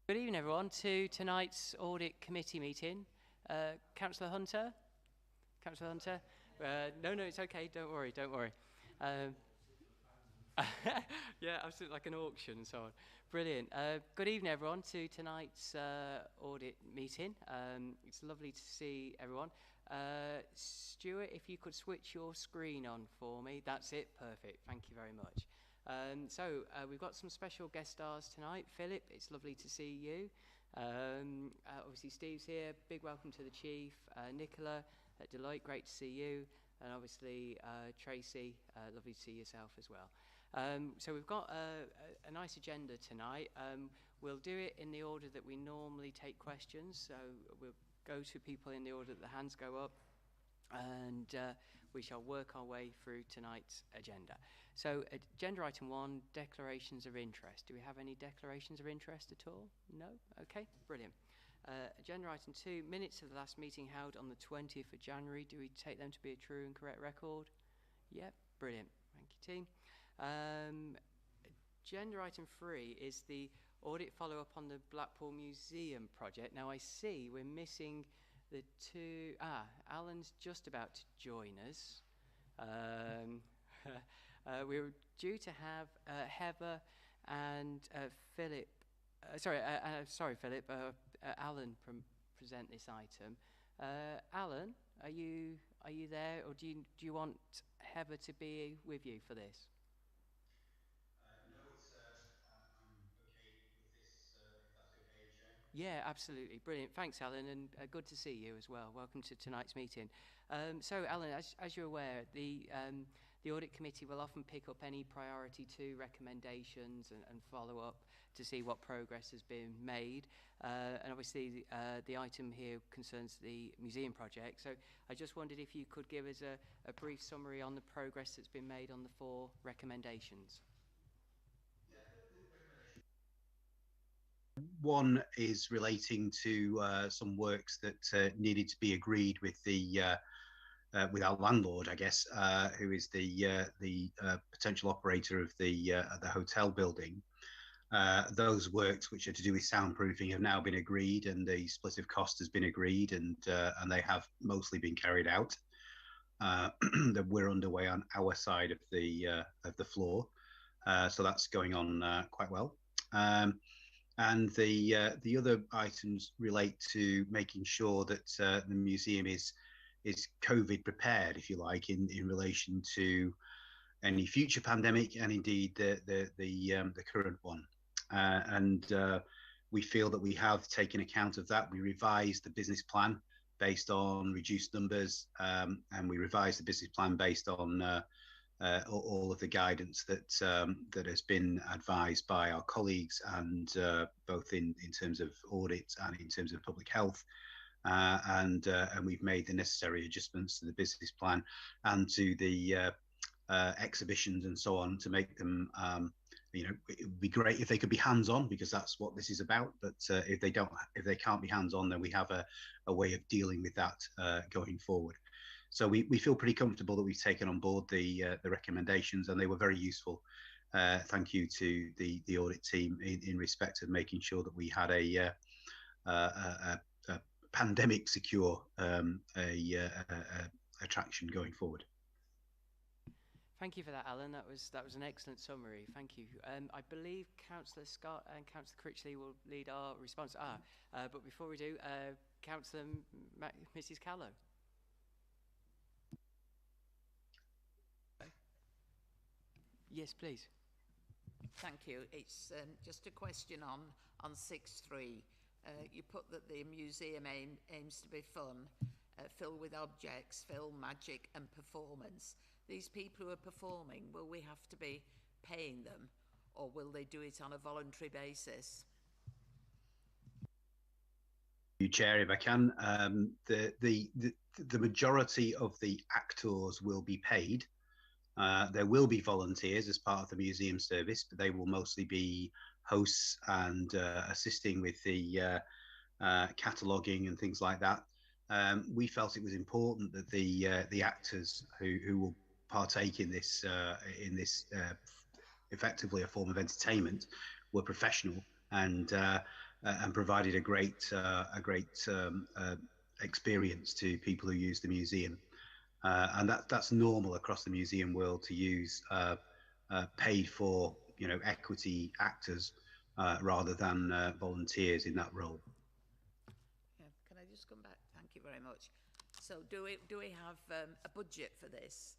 Good evening, everyone, to tonight's audit committee meeting. Councillor Hunter? Councillor Hunter? No, it's okay, don't worry, don't worry. Um, yeah, absolutely, like an auction and so on. Brilliant. Good evening, everyone, to tonight's audit meeting. It's lovely to see everyone. Stuart, if you could switch your screen on for me. That's it, perfect. Thank you very much. We've got some special guest stars tonight. Philip, it's lovely to see you. Obviously, Steve's here. Big welcome to the Chief. Nicola at Deloitte, great to see you. And obviously, Tracy, lovely to see yourself as well. So we've got a nice agenda tonight. We'll do it in the order that we normally take questions. So we'll go to people in the order that the hands go up, and we shall work our way through tonight's agenda. So agenda item 1, declarations of interest. Do we have any declarations of interest at all? No? Okay, brilliant. Agenda item 2, minutes of the last meeting held on the 20th of January. Do we take them to be a true and correct record? Yep, brilliant. Thank you, team. Agenda item 3 is the audit follow-up on the Blackpool Museum project. Now I see we're missing the two. Alan's just about to join us. We were due to have Heather and Philip. Philip. Alan present this item. Alan, are you there, or do you want Heather to be with you for this? Yeah, absolutely. Brilliant. Thanks, Alan, and good to see you as well. Welcome to tonight's meeting. So, Alan, as you're aware, the Audit Committee will often pick up any priority 2 recommendations and follow up to see what progress has been made. And obviously, the item here concerns the museum project. So I just wondered if you could give us a brief summary on the progress that's been made on the 4 recommendations. One is relating to some works that needed to be agreed with with our landlord, I guess, who is the potential operator of the hotel building. Those works, which are to do with soundproofing, have now been agreed, and the split of cost has been agreed, and they have mostly been carried out. That we're underway on our side of the floor, so that's going on quite well. And the other items relate to making sure that the museum is COVID prepared, if you like, in relation to any future pandemic, and indeed the current one. And we feel that we have taken account of that. We revised the business plan based on reduced numbers, and we revised the business plan based on all of the guidance that has been advised by our colleagues, and both in terms of audit and in terms of public health. And we've made the necessary adjustments to the business plan and to the exhibitions and so on to make them. It would be great if they could be hands-on, because that's what this is about. But if they can't be hands-on, then we have a way of dealing with that going forward. So we feel pretty comfortable that we've taken on board the recommendations, and they were very useful. Thank you to the audit team in respect of making sure that we had a pandemic secure attraction going forward. Thank you for that, Alan. That was an excellent summary. Thank you. I believe Councillor Scott and Councillor Critchley will lead our response. But before we do, Councillor Mrs. Callow. Yes, please. Thank you. It's just a question on 6.3. You put that the museum aims to be fun, filled with objects, film, magic and performance. These people who are performing, will we have to be paying them, or will they do it on a voluntary basis? You, Chair, if I can, the majority of the actors will be paid. There will be volunteers as part of the museum service, but they will mostly be hosts and assisting with the cataloguing and things like that. We felt it was important that the actors who will partake in this effectively a form of entertainment were professional, and and provided a great experience to people who use the museum. And that's normal across the museum world to use paid for, equity actors rather than volunteers in that role. Yeah, can I just come back? Thank you very much. So do we have a budget for this?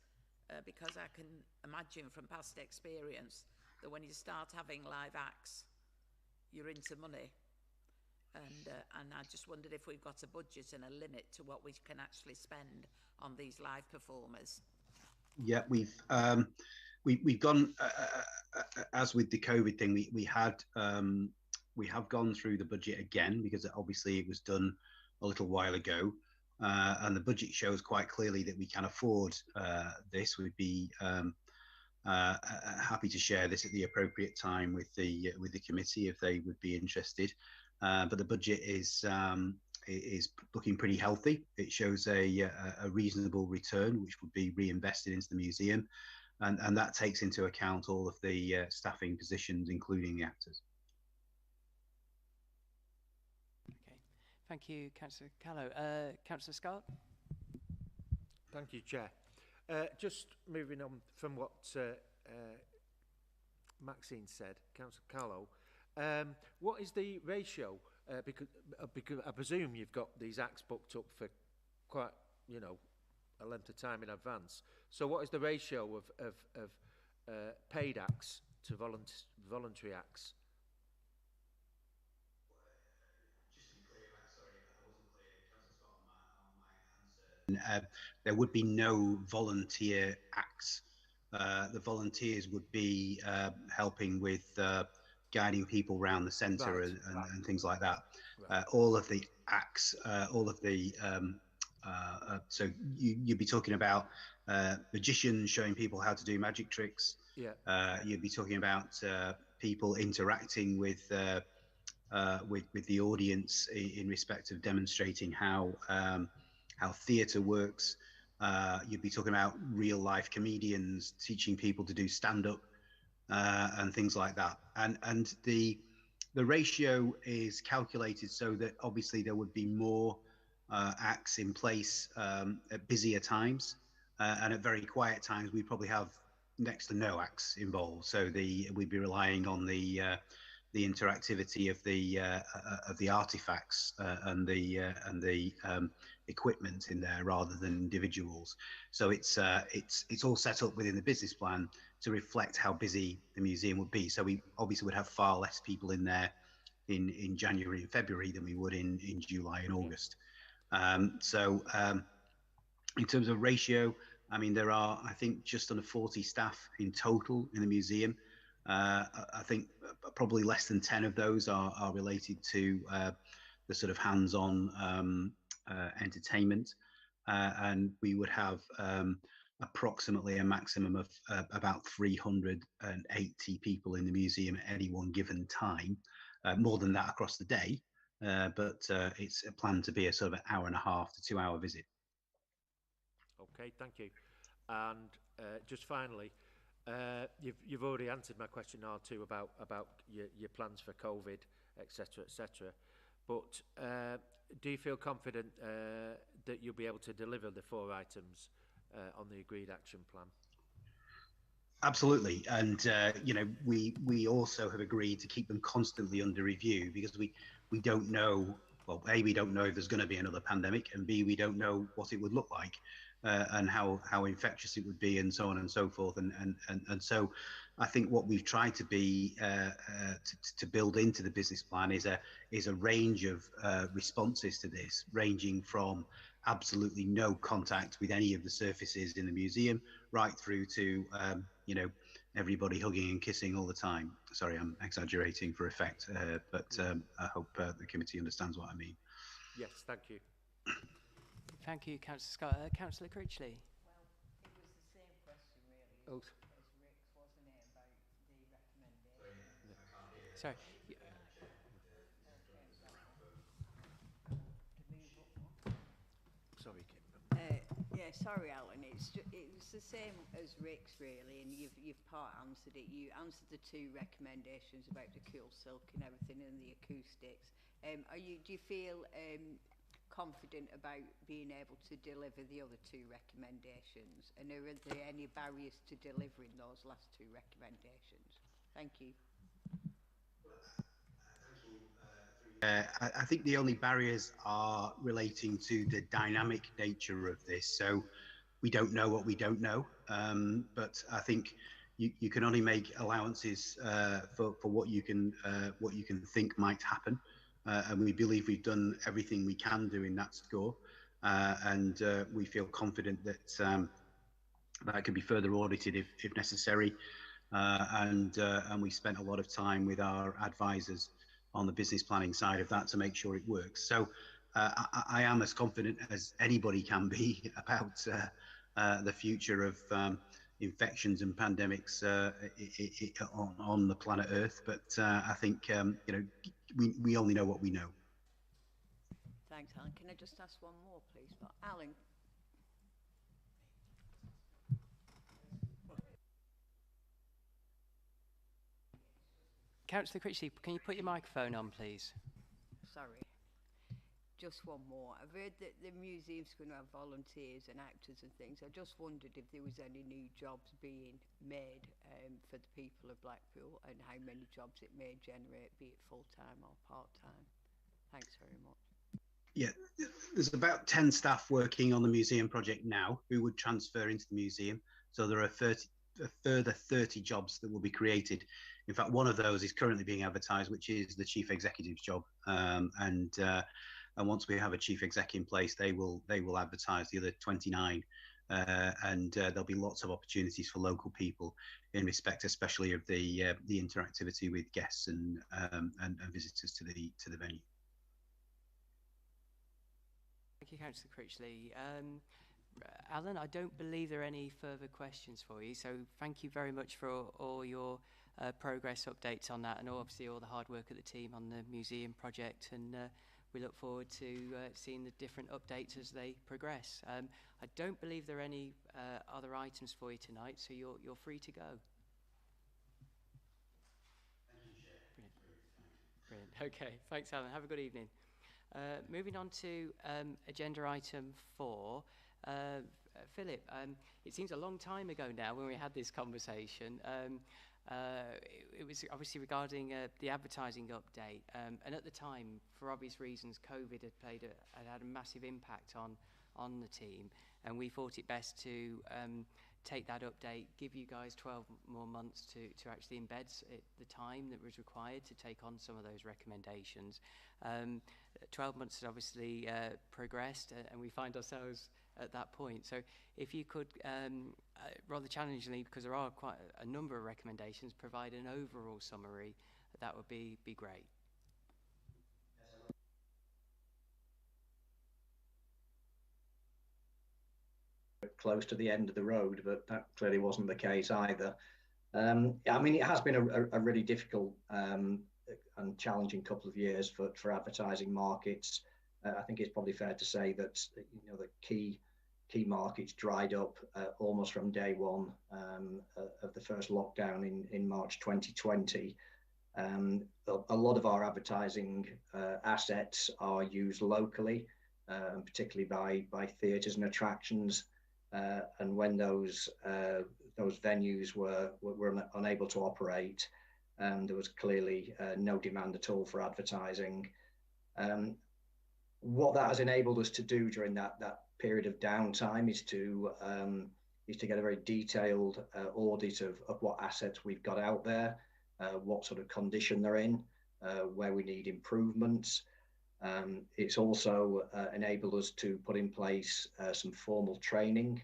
Because I can imagine from past experience that when you start having live acts, you're into money. And I just wondered if we've got a budget and a limit to what we can actually spend on these live performers. Yeah, we've gone as with the COVID thing. We have gone through the budget again because obviously it was done a little while ago, and the budget shows quite clearly that we can afford this. We'd be happy to share this at the appropriate time with the committee if they would be interested. But the budget is looking pretty healthy. It shows a reasonable return, which would be reinvested into the museum, and that takes into account all of the staffing positions, including the actors. Okay, thank you, Councillor Callow. Councillor Scott. Thank you, Chair. Just moving on from what Maxine said, Councillor Callow. What is the ratio? Because I presume you've got these acts booked up for quite, a length of time in advance. So what is the ratio of paid acts to voluntary acts? Just to be clear, sorry if I wasn't clear, Councillor Scott, on my answer. There would be no volunteer acts. The volunteers would be helping with guiding people around the centre, right, and things like that. Right. All of the acts, so you'd be talking about magicians showing people how to do magic tricks. Yeah. You'd be talking about people interacting with the audience in respect of demonstrating how theatre works. You'd be talking about real life comedians teaching people to do stand-up and things like that. And the ratio is calculated so that obviously there would be more acts in place at busier times, and at very quiet times we probably have next to no acts involved. So we'd be relying on the interactivity of the artifacts and the equipment in there rather than individuals. So it's all set up within the business plan to reflect how busy the museum would be. So we obviously would have far less people in there in January and February than we would in July and August. In terms of ratio, I mean, there are, I think, just under 40 staff in total in the museum. I think probably less than 10 of those are related to the sort of hands-on entertainment. And we would have approximately a maximum of about 380 people in the museum at any one given time, more than that across the day, but it's planned to be a sort of an hour and a half to 2 hour visit. Okay, thank you. And just finally, you've already answered my question or two about your plans for COVID, etc., etc. But do you feel confident that you'll be able to deliver the 4 items on the agreed action plan? Absolutely, and we also have agreed to keep them constantly under review because we don't know. Well, A, we don't know if there's going to be another pandemic, and B, we don't know what it would look like and how infectious it would be, and so on and so forth. And so, I think what we've tried to be to build into the business plan is a range of responses to this, ranging from absolutely no contact with any of the surfaces in the museum, right through to everybody hugging and kissing all the time. Sorry, I'm exaggerating for effect, but I hope the committee understands what I mean. Yes, thank you. Thank you, Councillor Scott. Councillor Critchley. Well, it was the same question really as Rick's, wasn't it, about the recommendation? Sorry. Sorry, Kim. Yeah, sorry, Alan. It was it's the same as Rick's really, and you've part answered it. You answered the two recommendations about the cool silk and everything and the acoustics. Do you feel confident about being able to deliver the other two recommendations? And are there any barriers to delivering those last two recommendations? Thank you. I think the only barriers are relating to the dynamic nature of this. So we don't know what we don't know, but I think you can only make allowances for what you can think might happen, and we believe we've done everything we can do in that score, and we feel confident that that can be further audited if necessary, and we spent a lot of time with our advisors on the business planning side of that to make sure it works. So I am as confident as anybody can be about the future of infections and pandemics on the planet Earth. But I think we only know what we know. Thanks, Alan. Can I just ask one more, please? Alan. Councillor Critchley, can you put your microphone on, please? Sorry. Just one more. I've heard that the museum's going to have volunteers and actors and things. I just wondered if there was any new jobs being made for the people of Blackpool, and how many jobs it may generate, be it full-time or part-time. Thanks very much. Yeah, there's about 10 staff working on the museum project now who would transfer into the museum. So there are a further 30 jobs that will be created. In fact, one of those is currently being advertised, which is the chief executive's job. And once we have a chief exec in place, they will advertise the other 29. And there'll be lots of opportunities for local people in respect, especially of the interactivity with guests and visitors to the venue. Thank you, Councillor Critchley. Alan, I don't believe there are any further questions for you, so thank you very much for all your progress updates on that, and obviously all the hard work of the team on the museum project, and we look forward to seeing the different updates as they progress. I don't believe there are any other items for you tonight, so you're free to go. Thank you, Chair. Brilliant. Okay, thanks, Alan. Have a good evening. Moving on to agenda item 4. Philip, it seems a long time ago now when we had this conversation. It was obviously regarding the advertising update, and at the time, for obvious reasons, COVID had had a massive impact on the team, and we thought it best to take that update, give you guys 12 more months to actually embed the time that was required to take on some of those recommendations. 12 months has obviously progressed, and we find ourselves at that point. So if you could, rather challengingly, because there are quite a number of recommendations, provide an overall summary, that would be great. Close to the end of the road, but that clearly wasn't the case either. I mean, it has been a really difficult and challenging couple of years for advertising markets. I think it's probably fair to say that the key markets dried up almost from day one of the first lockdown in March 2020. A lot of our advertising assets are used locally, particularly by theatres and attractions. And when those venues were unable to operate, there was clearly no demand at all for advertising. What that has enabled us to do during that period of downtime is to get a very detailed audit of what assets we've got out there, what sort of condition they're in, where we need improvements. It's also enabled us to put in place some formal training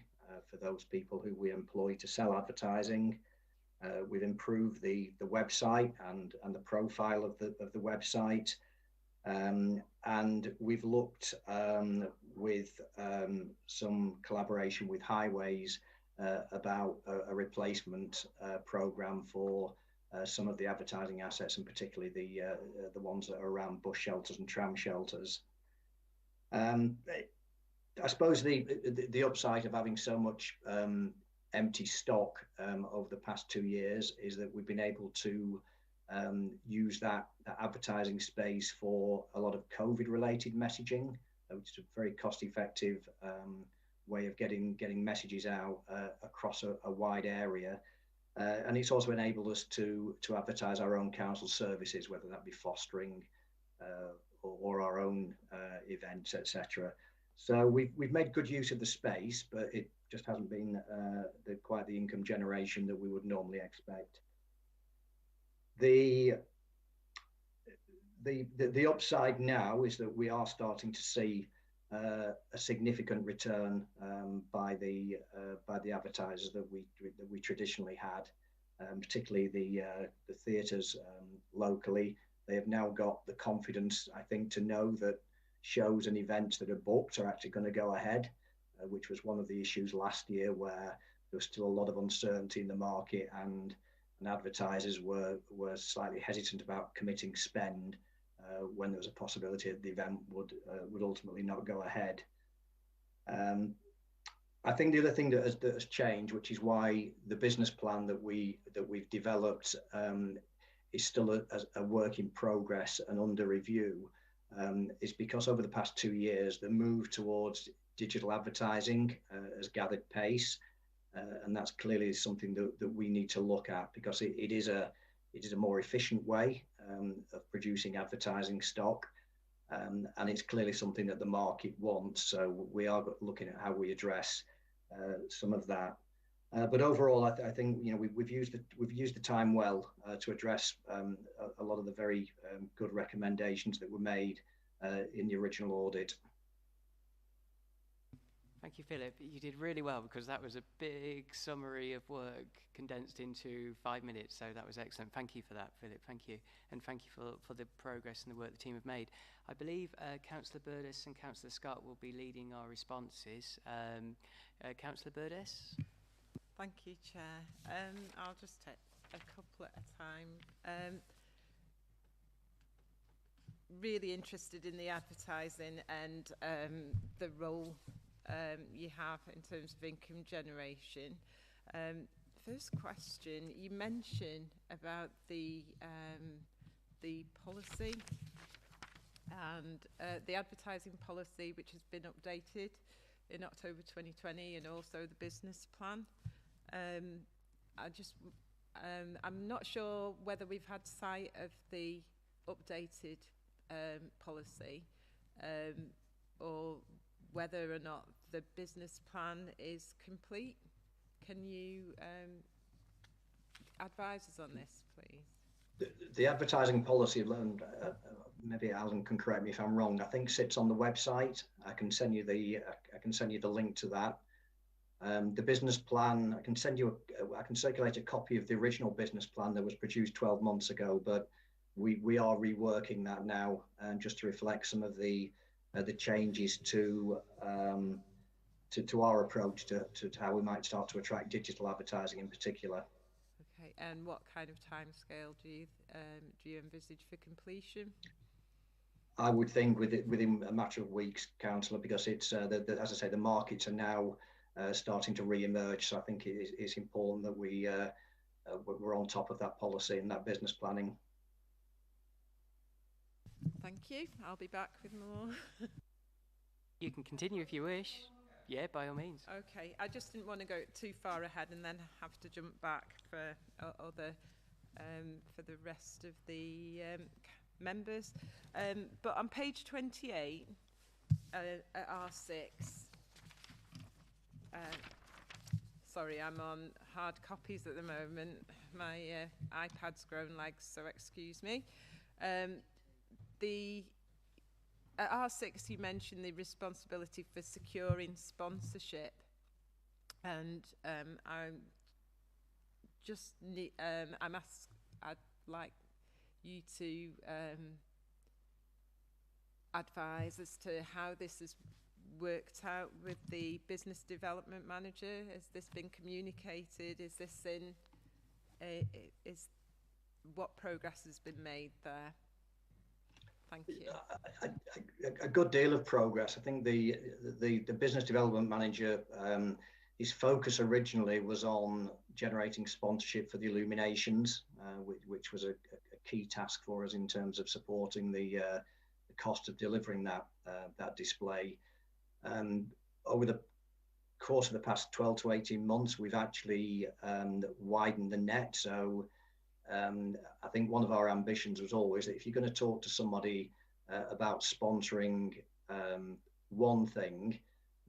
for those people who we employ to sell advertising. We've improved the website and the profile of the website, and we've looked with some collaboration with Highways about a replacement program for some of the advertising assets, and particularly the ones that are around bus shelters and tram shelters. I suppose the upside of having so much empty stock over the past 2 years is that we've been able to use that advertising space for a lot of COVID-related messaging, which is a very cost-effective way of getting messages out across a wide area. And it's also enabled us to advertise our own council services, whether that be fostering or our own events, etc. So we've made good use of the space, but it just hasn't been quite the income generation that we would normally expect. The upside now is that we are starting to see a significant return by the advertisers that we traditionally had, particularly the theatres locally. They have now got the confidence, I think, to know that shows and events that are booked are actually going to go ahead, which was one of the issues last year, where there was still a lot of uncertainty in the market, and advertisers were slightly hesitant about committing spend when there was a possibility that the event would ultimately not go ahead. I think the other thing that has changed, which is why the business plan that we've developed is still a work in progress and under review, is because over the past 2 years, the move towards digital advertising has gathered pace. And that's clearly something that we need to look at, because it is a more efficient way of producing advertising stock. And it's clearly something that the market wants. So we are looking at how we address some of that. But overall, I think we've used the time well to address a lot of the very good recommendations that were made in the original audit. Thank you, Philip. You did really well, because that was a big summary of work condensed into 5 minutes. So that was excellent. Thank you for that, Philip. Thank you. And thank you for the progress and the work the team have made. I believe Councillor Burdes and Councillor Scott will be leading our responses. Councillor Burdes? Thank you, Chair. I'll just take a couple at a time. Really interested in the advertising and the role you have in terms of income generation. First question, you mentioned about the policy and the advertising policy, which has been updated in October 2020, and also the business plan. I'm not sure whether we've had sight of the updated policy, or whether or not the business plan is complete. Can you advise us on this, please? The advertising policy, maybe Alan can correct me if I'm wrong, I think sits on the website. I can send you the link to that. The business plan, I can circulate a copy of the original business plan that was produced 12 months ago, but we are reworking that now, just to reflect some of the changes to our approach to how we might start to attract digital advertising in particular. Okay, and what kind of timescale do you envisage for completion? I would think within a matter of weeks, Councillor, because it's as I say, the markets are now starting to re-emerge. So I think it's important that we're on top of that policy and that business planning. Thank you. I'll be back with more. You can continue if you wish. Yeah, by all means. Okay, I just didn't want to go too far ahead and then have to jump back for the rest of the members. But on page 28 at R6, sorry, I'm on hard copies at the moment. My iPad's grown legs, so excuse me. At R6, you mentioned the responsibility for securing sponsorship, and I'd like you to advise as to how this has worked out with the business development manager. Has this been communicated? Is this what progress has been made there? Thank you. A good deal of progress. I think the business development manager his focus originally was on generating sponsorship for the illuminations, which was a key task for us in terms of supporting the cost of delivering that display. Over the course of the past 12 to 18 months, we've actually widened the net. So I think one of our ambitions was always that if you're going to talk to somebody about sponsoring one thing,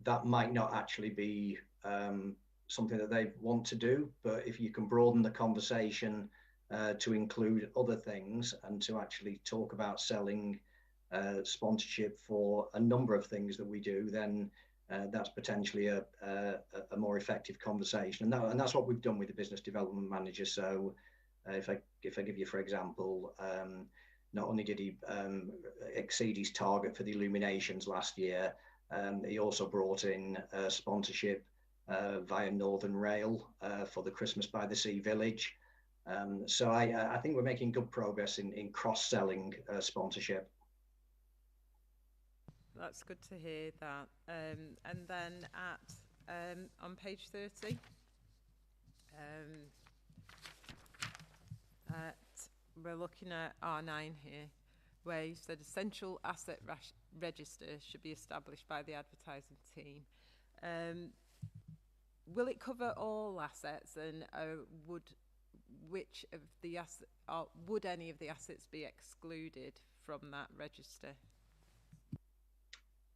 that might not actually be something that they want to do. But if you can broaden the conversation to include other things and to actually talk about selling sponsorship for a number of things that we do, then that's potentially a more effective conversation. And that's what we've done with the business development manager. So if I give you, for example, not only did he exceed his target for the illuminations last year, he also brought in sponsorship via Northern Rail for the Christmas by the Sea Village. So I think we're making good progress in cross-selling sponsorship. That's good to hear that. And then on page 30, we're looking at R9 here, where you said essential asset register should be established by the advertising team. Will it cover all assets, and would any of the assets be excluded from that register?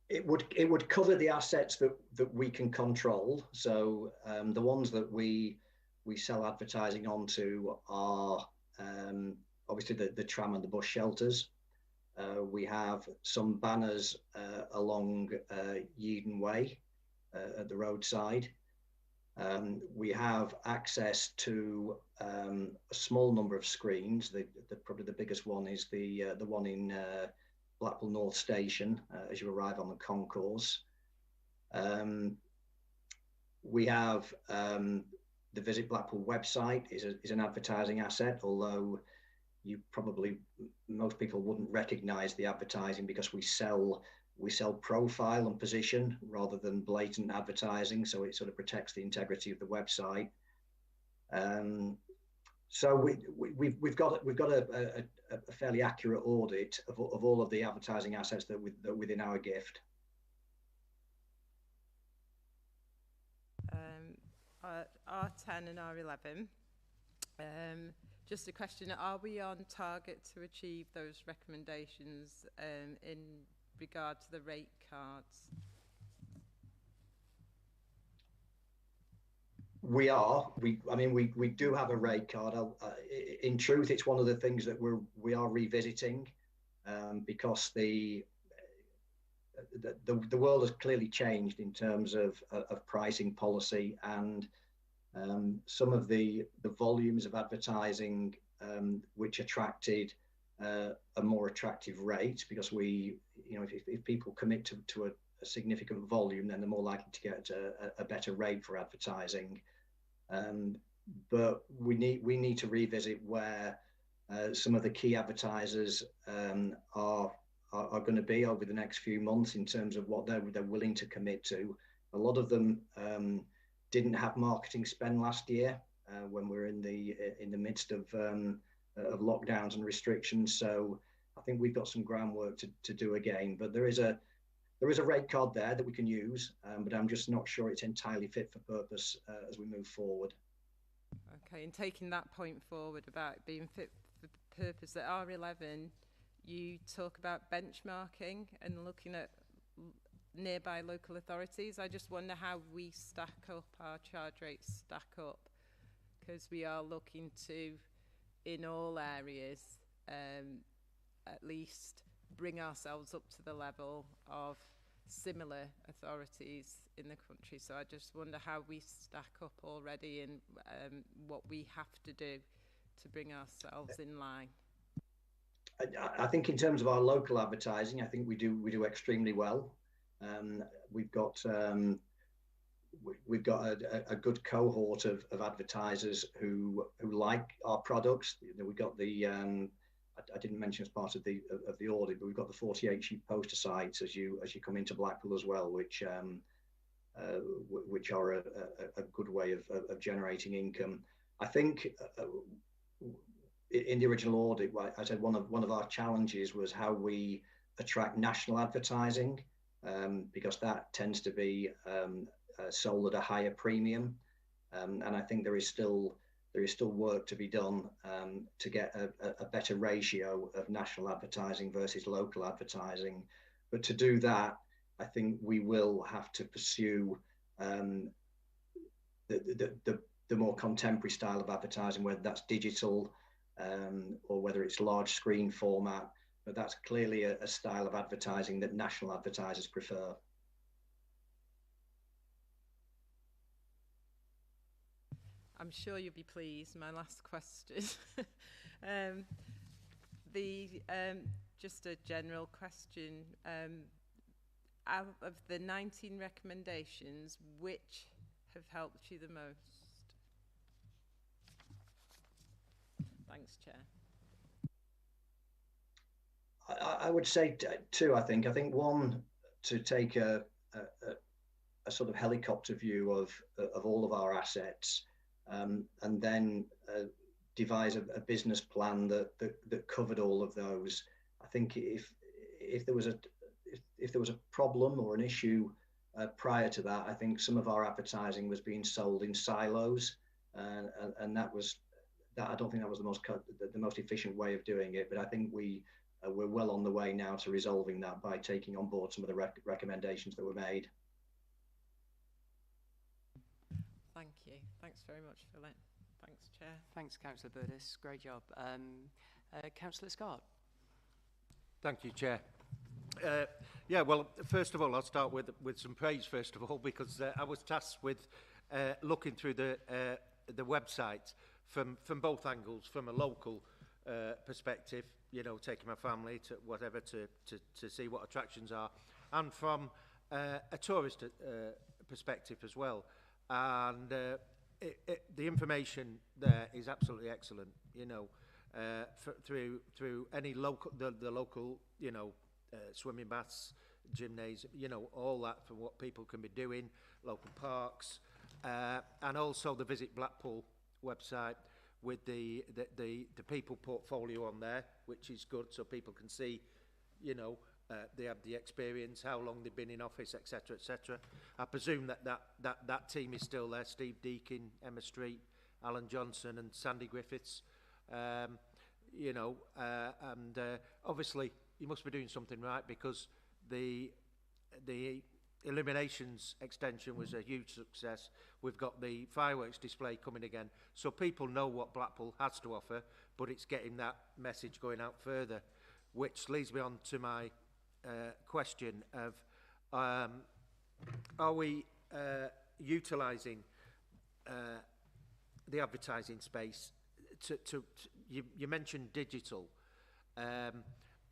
It would cover the assets that we can control. So the ones that we sell advertising onto are obviously the tram and the bus shelters. We have some banners along Yeadon Way at the roadside. We have access to a small number of screens. Probably the biggest one is the one in Blackpool North Station as you arrive on the concourse. We have the Visit Blackpool website is an advertising asset, although most people wouldn't recognise the advertising because we sell profile and position rather than blatant advertising, so it sort of protects the integrity of the website. So we've got a fairly accurate audit of all of the advertising assets that are within our gift. R10 and R11. Just a question, are we on target to achieve those recommendations in regard to the rate cards? We are. We do have a rate card. In truth, it's one of the things that we are revisiting because the world has clearly changed in terms of pricing policy, and some of the volumes of advertising which attracted a more attractive rate, because if people commit to a significant volume, then they're more likely to get a better rate for advertising. But we need to revisit where some of the key advertisers are going to be over the next few months in terms of what they're willing to commit to. A lot of them didn't have marketing spend last year when we're in the midst of lockdowns and restrictions. So I think we've got some groundwork to do again. But there is a rate card there that we can use, but I'm just not sure it's entirely fit for purpose as we move forward. Okay, and taking that point forward about it being fit for purpose, at R11, you talk about benchmarking and looking at nearby local authorities. I just wonder how we stack up, our charge rates stack up, because we are looking to, in all areas, at least bring ourselves up to the level of similar authorities in the country. So I just wonder how we stack up already and what we have to do to bring ourselves in line. I think in terms of our local advertising, I think we do extremely well. We've got a good cohort of advertisers who like our products. We've got I didn't mention as part of the audit, but we've got the 48 sheet poster sites as you come into Blackpool as well, which which are a good way of generating income. I think in the original audit, I said one of our challenges was how we attract national advertising, because that tends to be sold at a higher premium, and I think there is still work to be done to get a better ratio of national advertising versus local advertising. But to do that, I think we will have to pursue the more contemporary style of advertising, whether that's digital or whether it's large screen format. But that's clearly a style of advertising that national advertisers prefer. I'm sure you'll be pleased. My last question. Just a general question. Out of the 19 recommendations, which have helped you the most? Thanks, Chair. I would say two. I think one, to take a sort of helicopter view of all of our assets, and then devise a business plan that covered all of those. I think if there was a problem or an issue prior to that, I think some of our advertising was being sold in silos, and that I don't think that was the most efficient way of doing it. But I think we're well on the way now to resolving that by taking on board some of the recommendations that were made. Thank you. Thanks very much, Philip. Thanks, Chair. Thanks, Councillor Burtis. Great job. Councillor Scott. Thank you, Chair. Yeah, well, first of all, I'll start with some praise, first of all, because I was tasked with looking through the website from both angles, from a local perspective, you know, taking my family to whatever to see what attractions are, and from a tourist perspective as well. And the information there is absolutely excellent, you know, through any local, the local, you know, swimming baths, gymnasium, you know, all that for what people can be doing, local parks, and also the Visit Blackpool website with the people portfolio on there, which is good, so people can see, you know, they have the experience, how long they've been in office, etc., etc. I presume that team is still there: Steve Deakin, Emma Street, Alan Johnson, and Sandy Griffiths. You know, and obviously you must be doing something right, because the Illuminations extension was a huge success. We've got the fireworks display coming again, so people know what Blackpool has to offer, but it's getting that message going out further, which leads me on to my question of are we utilising the advertising space to you mentioned digital.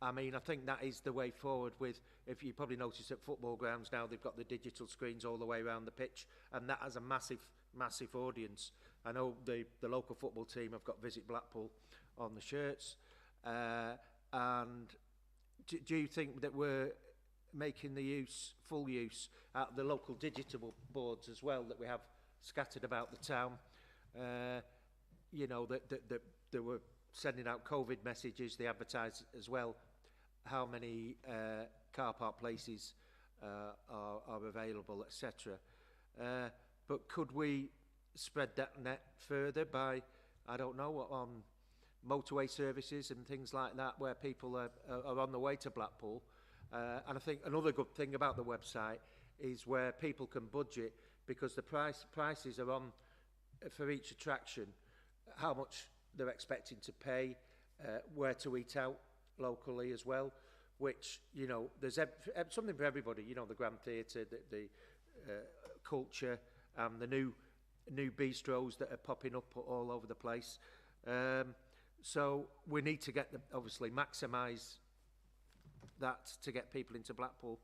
I mean, I think that is the way forward. With, if you probably notice at football grounds now, they've got the digital screens all the way around the pitch, and that has a massive audience. I know the local football team have got Visit Blackpool on the shirts, and do you think that we're making the full use out of the local digital boards as well that we have scattered about the town? You know, that they were sending out COVID messages, they advertise as well how many car park places are available, etc. But could we spread that net further by, I don't know, on motorway services and things like that, where people are on the way to Blackpool? And I think another good thing about the website is where people can budget, because the prices are on for each attraction, how much they're expecting to pay, where to eat out locally as well, which, you know, there's something for everybody, you know, the Grand Theatre, the culture, and the new bistros that are popping up all over the place. So we need to get obviously maximise that to get people into Blackpool.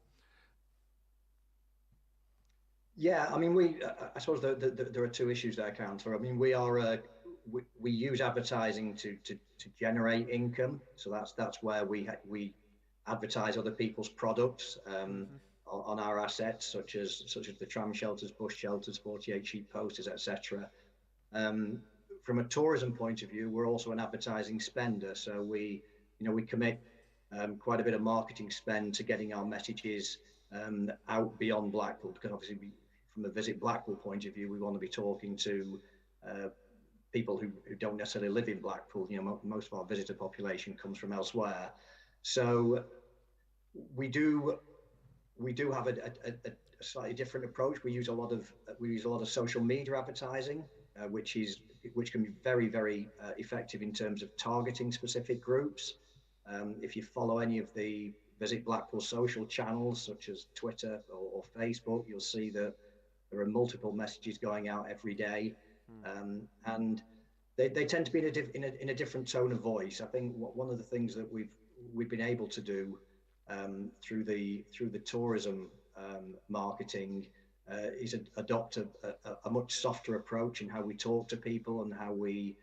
Yeah, I mean, I suppose there are two issues there, Councillor. I mean, we use advertising to generate income, so that's where we advertise other people's products on our assets, such as the tram shelters, bus shelters, 48 sheet posters, etc. From a tourism point of view, we're also an advertising spender, so we commit quite a bit of marketing spend to getting our messages out beyond Blackpool, because obviously from a Visit Blackpool point of view, we want to be talking to people who don't necessarily live in Blackpool. Most of our visitor population comes from elsewhere, so we do have a slightly different approach. We use a lot of social media advertising, which can be very, very effective in terms of targeting specific groups. If you follow any of the Visit Blackpool social channels, such as Twitter or Facebook, you'll see that there are multiple messages going out every day, and they tend to be in a different tone of voice. I think one of the things that we've been able to do through the tourism marketing is adopt a much softer approach in how we talk to people and how we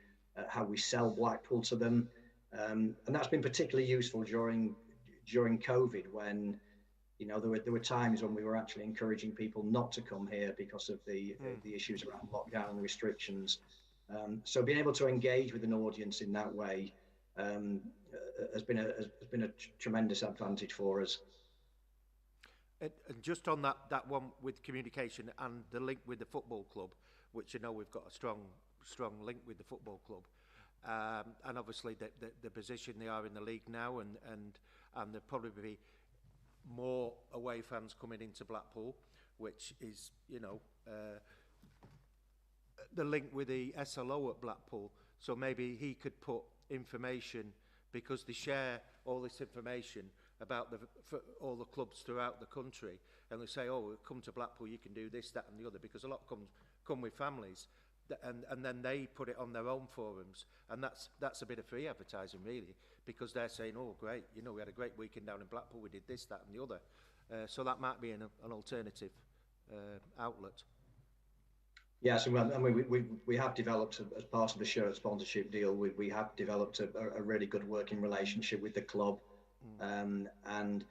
sell Blackpool to them, and that's been particularly useful during COVID, when there were times when we were actually encouraging people not to come here because of the issues around lockdown and restrictions. So being able to engage with an audience in that way has been a tremendous advantage for us. And just on that one with communication and the link with the football club, which we've got a strong link with the football club, and obviously the position they are in the league now, and there'll probably be more away fans coming into Blackpool, which is the link with the SLO at Blackpool. So maybe he could put information, because they share all this information about for all the clubs throughout the country, and they say, oh, come to Blackpool, you can do this, that and the other, because a lot come with families, and then they put it on their own forums, and that's a bit of free advertising, really, because they're saying, oh great, we had a great weekend down in Blackpool, we did this, that and the other, so that might be an alternative outlet. Yes, I mean, we have developed, as part of the shirt sponsorship deal, we have developed a really good working relationship with the club, and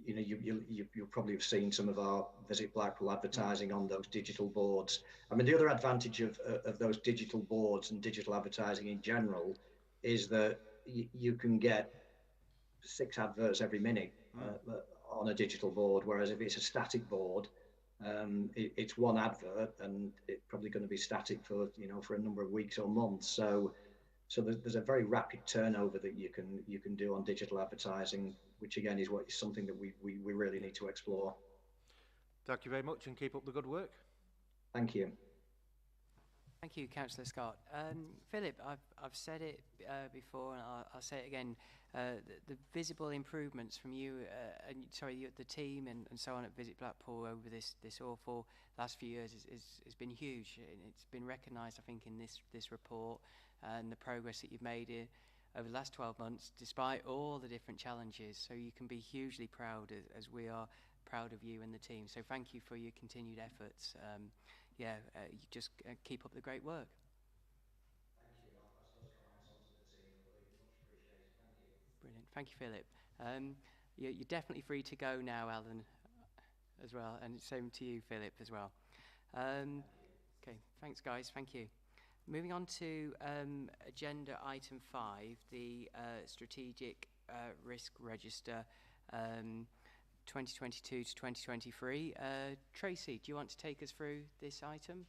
you'll probably have seen some of our Visit Blackpool advertising on those digital boards. I mean, the other advantage of those digital boards and digital advertising in general is that you can get 6 adverts every minute on a digital board, whereas if it's a static board, it's one advert, and it's probably going to be static for a number of weeks or months. So there's a very rapid turnover that you can do on digital advertising, which again is something that we really need to explore. Thank you very much, and keep up the good work. Thank you. Thank you, Councillor Scott. Philip, I've said it before, and I'll say it again. The visible improvements from you, the team and so on at Visit Blackpool over this awful last few years has been huge. It's been recognised, I think, in this report, and the progress that you've made over the last 12 months, despite all the different challenges. So you can be hugely proud, as we are proud of you and the team. So thank you for your continued efforts. You just keep up the great work. Thank you. I'll pass those comments on to the team. Much appreciated. Thank you. Brilliant. Thank you, Philip. You're definitely free to go now, Alan, as well, and same to you, Philip, as well. Okay, thanks, guys. Thank you. Moving on to agenda item 5, the strategic risk register. 2022 to 2023. Tracy, do you want to take us through this item?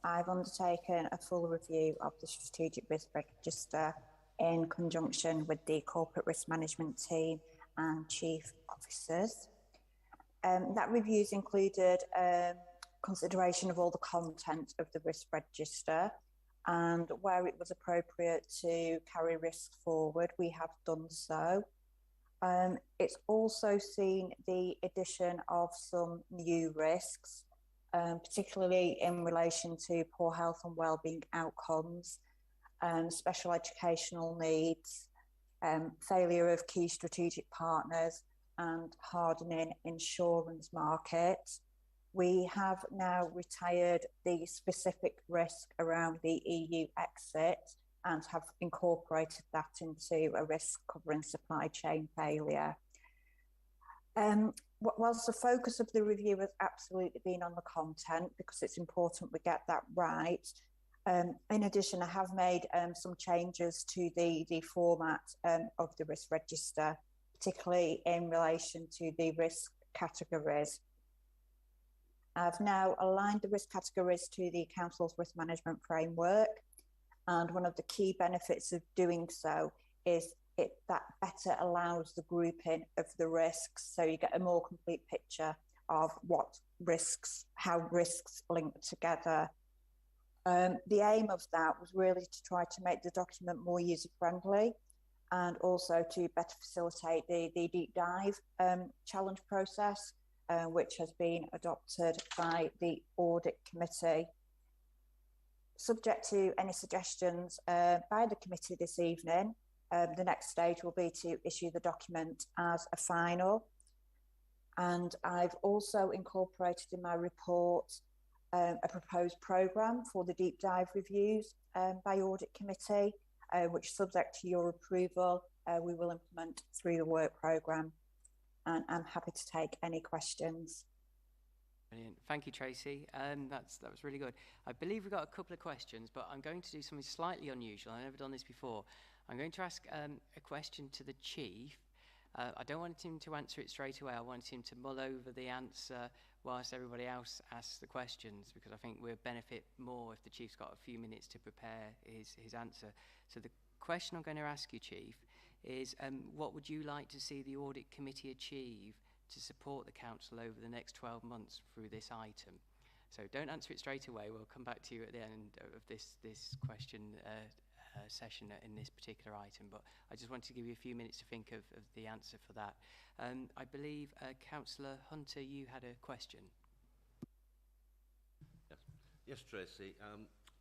I've undertaken a full review of the strategic risk register in conjunction with the corporate risk management team and chief officers. That review's included consideration of all the content of the risk register, and where it was appropriate to carry risks forward, we have done so. It's also seen the addition of some new risks, particularly in relation to poor health and wellbeing outcomes, special educational needs, failure of key strategic partners, and hardening insurance markets. We have now retired the specific risk around the EU exit and have incorporated that into a risk covering supply chain failure. Whilst the focus of the review has absolutely been on the content, because it's important we get that right, in addition, I have made some changes to the format of the risk register, particularly in relation to the risk categories. I've now aligned the risk categories to the Council's risk management framework, and one of the key benefits of doing so is that better allows the grouping of the risks, so you get a more complete picture of what risks, how risks link together. The aim of that was really to try to make the document more user-friendly and also to better facilitate the deep dive challenge process, which has been adopted by the Audit Committee. Subject to any suggestions by the committee this evening, the next stage will be to issue the document as a final. And I've also incorporated in my report a proposed programme for the deep dive reviews by Audit Committee, which, subject to your approval, we will implement through the work programme. And I'm happy to take any questions. Brilliant. Thank you, Tracy. That was really good. I believe we've got a couple of questions, but I'm going to do something slightly unusual. I've never done this before. I'm going to ask a question to the Chief. I don't want him to answer it straight away. I want him to mull over the answer whilst everybody else asks the questions, because I think we'll benefit more if the Chief's got a few minutes to prepare his answer. So the question I'm going to ask you, Chief, is what would you like to see the Audit Committee achieve to support the Council over the next 12 months through this item? So don't answer it straight away. We'll come back to you at the end of this question session in this particular item, but I just wanted to give you a few minutes to think of the answer for that. I believe Councillor Hunter, you had a question. Yes, Tracy.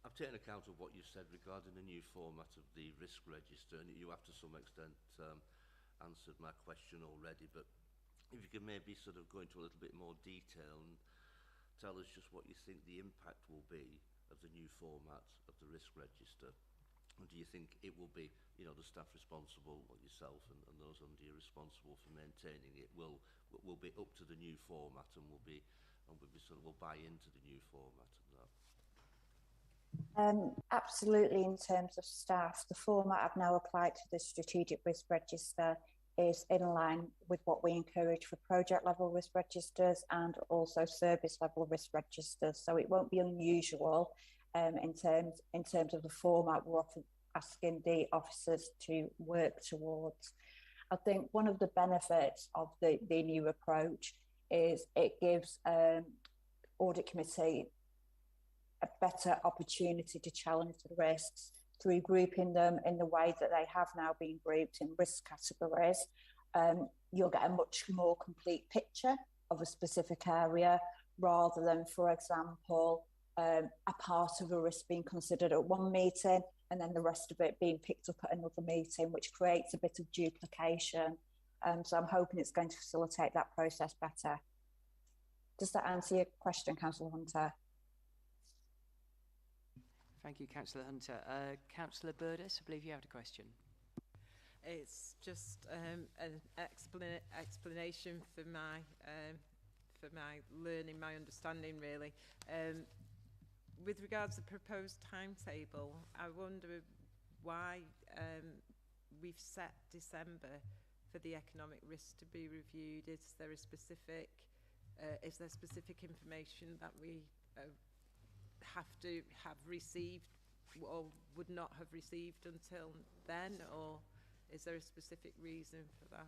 I've taken account of what you said regarding the new format of the risk register, and you have to some extent answered my question already, but if you could maybe sort of go into a little bit more detail and tell us just what you think the impact will be of the new format of the risk register. And do you think it will be, you know, the staff responsible, like yourself and those under you responsible for maintaining it, will be up to the new format and will buy into the new format of that? Absolutely. In terms of staff, the format I've now applied to the strategic risk register is in line with what we encourage for project level risk registers and also service level risk registers. So it won't be unusual in terms of the format we're often asking the officers to work towards. I think one of the benefits of the new approach is it gives Audit Committee a better opportunity to challenge the risks through grouping them in the way that they have now been grouped in risk categories. You'll get a much more complete picture of a specific area rather than, for example, a part of a risk being considered at one meeting and then the rest of it being picked up at another meeting, which creates a bit of duplication. So I'm hoping it's going to facilitate that process better. Does that answer your question, Councillor Hunter? Thank you, Councillor Hunter. Councillor Burdes, I believe you had a question. It's just an explanation for my learning, my understanding, really. With regards to the proposed timetable, I wonder why we've set December for the economic risk to be reviewed. Is there specific information that we have to have received or would not have received until then, or is there a specific reason for that?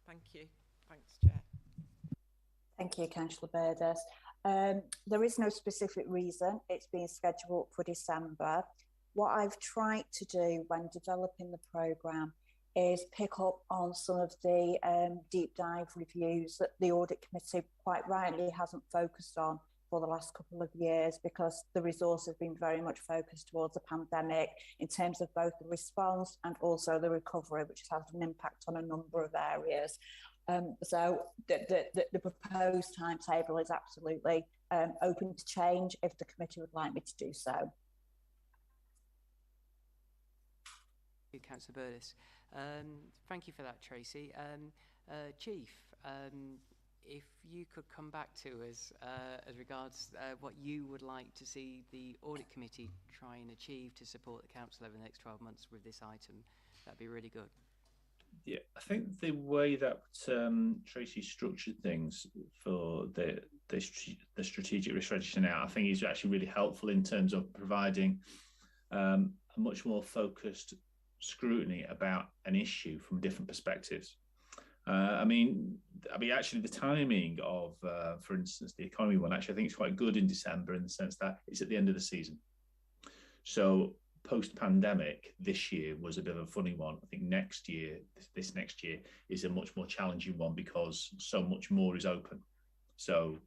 Thank you. Thanks, Chair. Thank you, Councillor Burdes. There is no specific reason. It's been scheduled for December. What I've tried to do when developing the programme is pick up on some of the deep dive reviews that the Audit Committee quite rightly hasn't focused on for the last couple of years, because the resource has been very much focused towards the pandemic in terms of both the response and also the recovery, which has had an impact on a number of areas. So the proposed timetable is absolutely open to change if the committee would like me to do so. Councillor Burtis. Thank you for that, Tracy. Chief, if you could come back to us as regards what you would like to see the Audit Committee try and achieve to support the Council over the next 12 months with this item, that'd be really good. Yeah, I think the way that Tracy structured things for the strategic risk register now, I think is actually really helpful in terms of providing a much more focused scrutiny about an issue from different perspectives. I mean, actually, the timing of, for instance, the economy one, actually, I think it's quite good in December in the sense that it's at the end of the season. So post-pandemic, this year was a bit of a funny one. I think next year, this next year, is a much more challenging one because so much more is open. So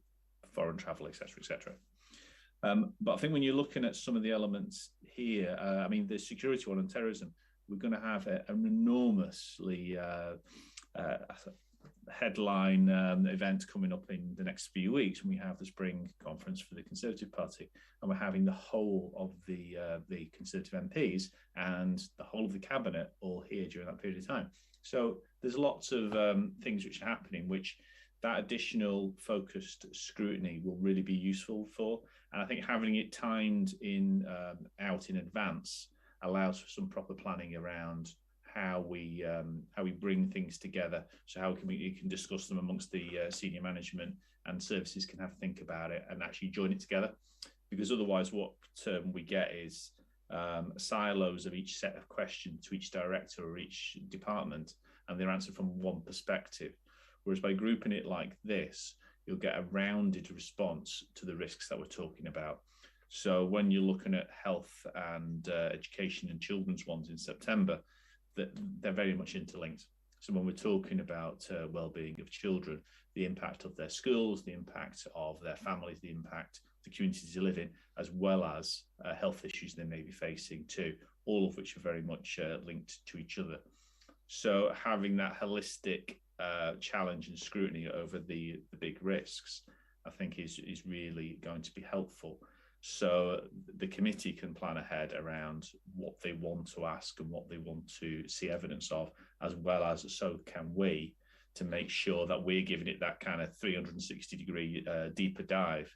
foreign travel, etc., etc. But I think when you're looking at some of the elements here, I mean, the security one and terrorism, we're going to have an enormously headline event coming up in the next few weeks when we have the spring conference for the Conservative Party, and we're having the whole of the Conservative MPs and the whole of the cabinet all here during that period of time. So there's lots of things which are happening, which that additional focused scrutiny will really be useful for. And I think having it timed in out in advance allows for some proper planning around how we bring things together. So how we can discuss them amongst the senior management, and services can have a think about it and actually join it together. Because otherwise what we get is silos of each set of questions to each director or each department, and they're answered from one perspective. Whereas by grouping it like this, you'll get a rounded response to the risks that we're talking about. So when you're looking at health and education and children's ones in September, they're very much interlinked. So when we're talking about well-being of children, the impact of their schools, the impact of their families, the impact of the communities they live in, as well as health issues they may be facing too, all of which are very much linked to each other. So having that holistic challenge and scrutiny over the big risks, I think is really going to be helpful. So the committee can plan ahead around what they want to ask and what they want to see evidence of, as well as so can we, to make sure that we're giving it that kind of 360-degree deeper dive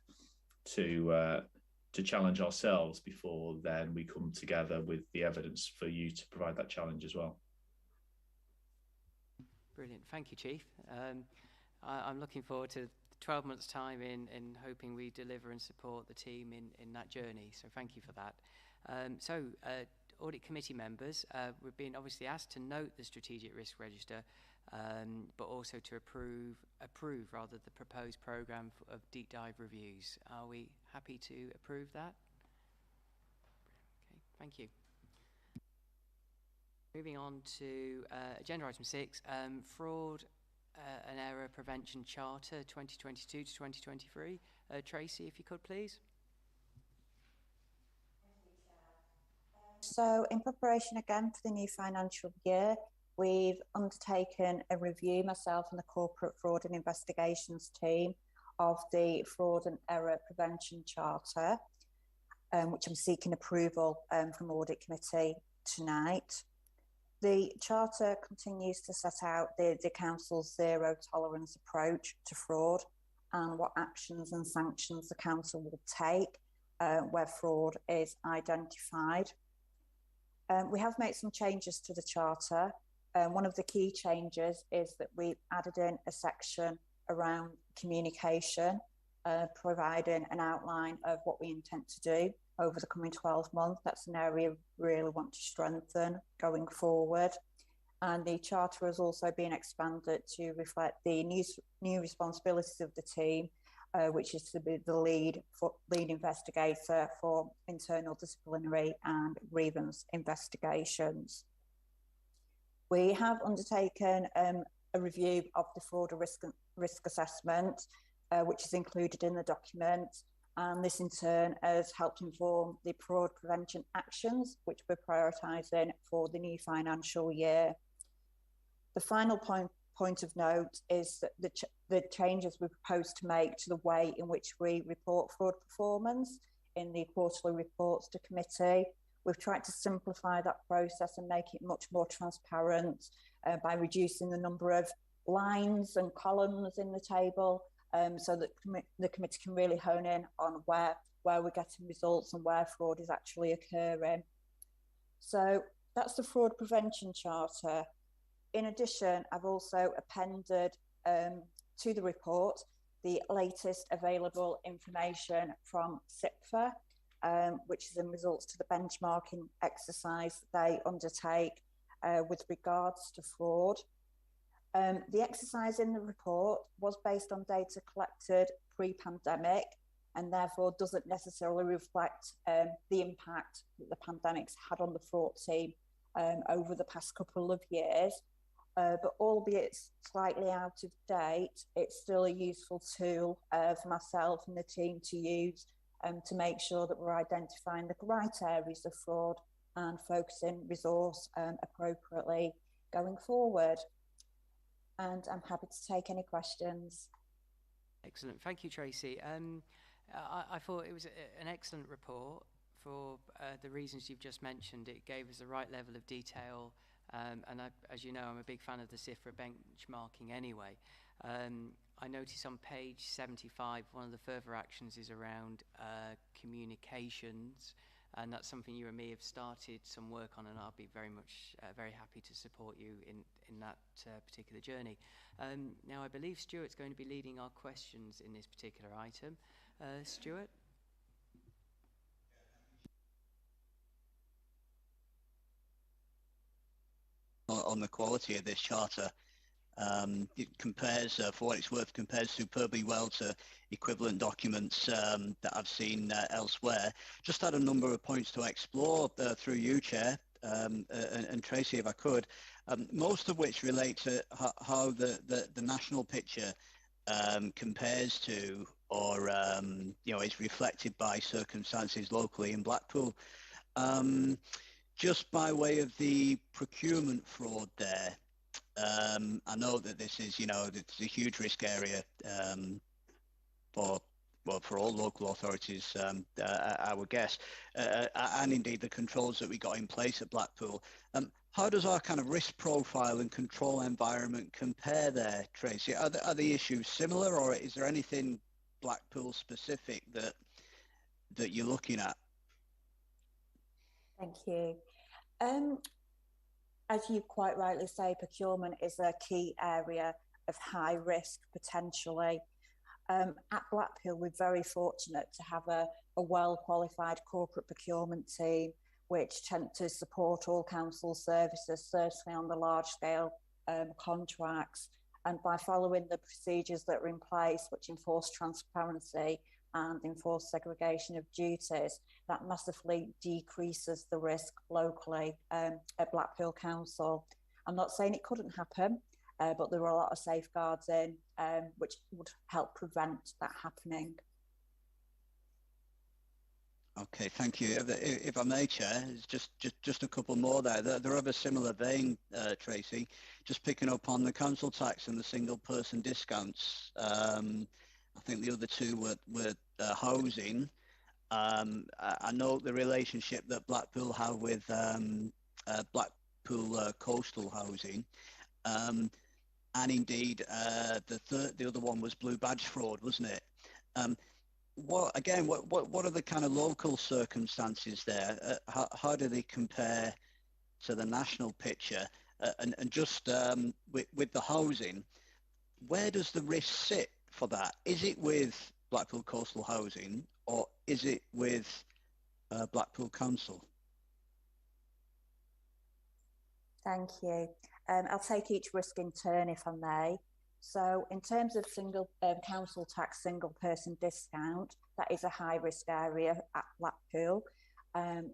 to challenge ourselves before then we come together with the evidence for you to provide that challenge as well. Brilliant. Thank you, Chief. I'm looking forward to 12 months' time in hoping we deliver and support the team in that journey. So thank you for that. Audit Committee members, we've been obviously asked to note the Strategic Risk Register, but also to approve rather the proposed programme of deep dive reviews. Are we happy to approve that? Okay, thank you. Moving on to agenda item 6, fraud and error prevention charter 2022 to 2023. Tracy, if you could please. So in preparation again for the new financial year, we've undertaken a review, myself and the Corporate Fraud and Investigations team, of the Fraud and Error Prevention Charter, which I'm seeking approval from Audit Committee tonight. The Charter continues to set out the Council's zero tolerance approach to fraud and what actions and sanctions the Council will take where fraud is identified. We have made some changes to the Charter. One of the key changes is that we've added in a section around communication, providing an outline of what we intend to do over the coming 12 months. That's an area we really want to strengthen going forward. And the Charter has also been expanded to reflect the new responsibilities of the team, which is to be the lead investigator for internal disciplinary and grievance investigations. We have undertaken a review of the fraud risk assessment, which is included in the document. And this in turn has helped inform the fraud prevention actions, which we're prioritising for the new financial year. The final point of note is that the changes we propose to make to the way in which we report fraud performance in the quarterly reports to committee. We've tried to simplify that process and make it much more transparent by reducing the number of lines and columns in the table, so that the committee can really hone in on where we're getting results and where fraud is actually occurring. So that's the Fraud Prevention Charter. In addition, I've also appended to the report the latest available information from SIPFA, which is in results to the benchmarking exercise they undertake with regards to fraud. The exercise in the report was based on data collected pre-pandemic and therefore doesn't necessarily reflect the impact that the pandemic's had on the fraud team over the past couple of years. But albeit slightly out of date, it's still a useful tool for myself and the team to use to make sure that we're identifying the right areas of fraud and focusing resource appropriately going forward. And I'm happy to take any questions. Excellent. Thank you, Tracy. I thought it was an excellent report for the reasons you've just mentioned. It gave us the right level of detail. And as you know, I'm a big fan of the CIFRA benchmarking anyway. I notice on page 75, one of the further actions is around communications, and that's something you and me have started some work on, and I'll be very happy to support you in that particular journey. Now, I believe Stuart's going to be leading our questions in this particular item. Stuart? On the quality of this charter. It compares, for what it's worth, compares superbly well to equivalent documents that I've seen elsewhere. Just had a number of points to explore through you, Chair, and Tracy, if I could, most of which relate to how the national picture compares to or is reflected by circumstances locally in Blackpool. Just by way of the procurement fraud there, I know that this is, it's a huge risk area for all local authorities, I would guess, and indeed the controls that we got in place at Blackpool. How does our kind of risk profile and control environment compare there, Tracy? Are the issues similar, or is there anything Blackpool specific that you're looking at? Thank you. As you quite rightly say, procurement is a key area of high risk potentially. At Blackpool, we're very fortunate to have a well-qualified corporate procurement team, which tend to support all council services, certainly on the large-scale contracts. And by following the procedures that are in place, which enforce transparency and enforce segregation of duties, that massively decreases the risk locally at Blackpool Council. I'm not saying it couldn't happen, but there are a lot of safeguards in which would help prevent that happening. Okay, thank you. If I may, Chair, it's just a couple more there. They're of a similar vein, Tracy. Just picking up on the council tax and the single person discounts. I think the other two were housing. I know the relationship that Blackpool have with Blackpool coastal housing, and indeed the other one was blue badge fraud, wasn't it? What are the kind of local circumstances there? How do they compare to the national picture? And just with the housing, where does the risk sit for that? Is it with Blackpool Coastal Housing, or is it with Blackpool Council? Thank you. I'll take each risk in turn, if I may. So in terms of single council tax single person discount, that is a high risk area at Blackpool.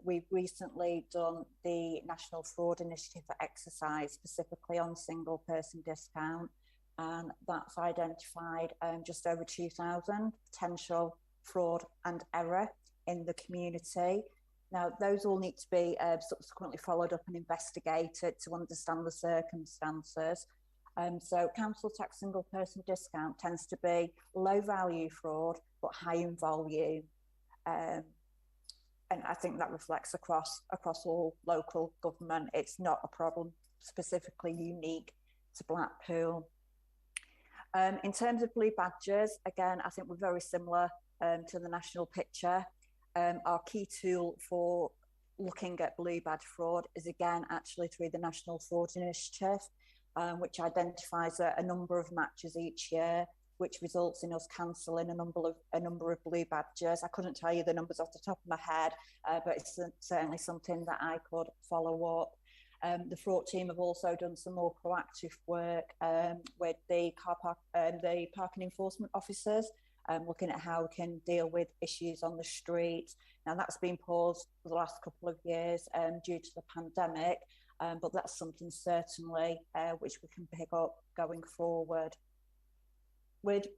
We've recently done the National Fraud Initiative exercise specifically on single person discount, and that's identified just over 2,000 potential fraud and error in the community. Now, those all need to be subsequently followed up and investigated to understand the circumstances. So council tax single person discount tends to be low value fraud, but high in volume. and I think that reflects across all local government. It's not a problem specifically unique to Blackpool. In terms of blue badges, again, I think we're very similar to the national picture. Our key tool for looking at blue badge fraud is again actually through the National Fraud Initiative, which identifies a number of matches each year, which results in us cancelling a number of blue badges. I couldn't tell you the numbers off the top of my head, but it's certainly something that I could follow up. The fraud team have also done some more proactive work with the parking enforcement officers, looking at how we can deal with issues on the street. Now that's been paused for the last couple of years due to the pandemic, but that's something certainly which we can pick up going forward.